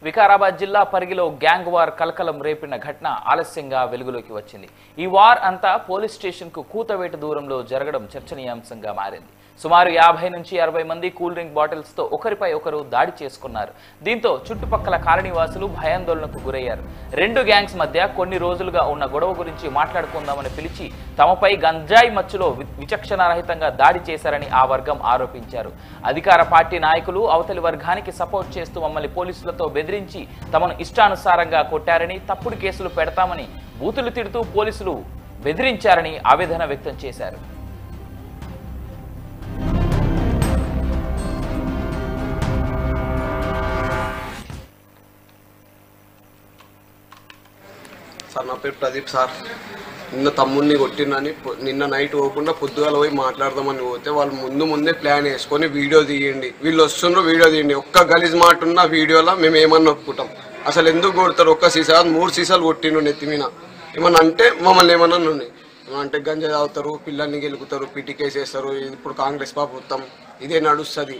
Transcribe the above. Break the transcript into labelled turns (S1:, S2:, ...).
S1: వికారాబాద్ జిల్లా పరిగిలో gang war కలకలం రేపిన ఘటన ఆలస్యంగా వెలుగులోకి వచ్చింది. ఈ వార్ అంతా పోలీస్ స్టేషన్ కు కూతవేట దూరంలో జరగడం చర్చనీయాంశంగా మారింది. సుమారు 50 నుంచి 60 మంది కూల్ డ్రింక్ బాటిల్స్ తో ఒకరిపై ఒకరు దాడి చేసుకున్నారు. దీంతో చుట్టుపక్కల కాలనీవాసులు భయాందోళనకు గురయ్యారు. రెండు గ్యాంగ్స్ మధ్య కొన్ని రోజులుగా ఉన్న గొడవ గురించి మాట్లాడుకుందామని పిలిచి తమపై గంజాయి మచ్చులో విచక్షణారహితంగా దాడి చేశారని ఆ వర్గం ఆరోపించారు. అధికార పార్టీ నాయకులు అవతలి వర్గానికి సపోర్ట్ చేస్తూ మమ్మల్ని పోలీసులతో బెదిరించి తమను ఇష్టానుసారంగా కొట్టారని, తప్పుడు కేసులు పెడతామని బూతులు తిడుతూ పోలీసులు బెదిరించారని ఆవేదన వ్యక్తం చేశారు.
S2: సార్, నా పేరు ప్రదీప్ సార్. నిన్న తమ్ముడిని కొట్టినని నిన్న నైట్ పోకుండా పొద్దుగాల పోయి మాట్లాడదామని పోతే వాళ్ళు ముందే ప్లాన్ వేసుకొని వీడియో తీయండి, వీళ్ళు వస్తుండ్రు వీడియో తీయండి, ఒక్క గలీజ్ మాట ఉన్న వీడియోలో మేము ఏమన్నా ఒప్పుకుంటాం. అసలు ఎందుకు కొడతారు? ఒక్క సీసా 3 సీసాలు కొట్టిండు నెత్తి మీద. ఏమన్నా అంటే మమ్మల్ని ఏమన్నా అంటే గంజా తాగుతారు, పిల్లల్ని గెలుకుతారు, పిటి కేసేస్తారు. ఇప్పుడు కాంగ్రెస్ ప్రభుత్వం ఇదే నడుస్తుంది.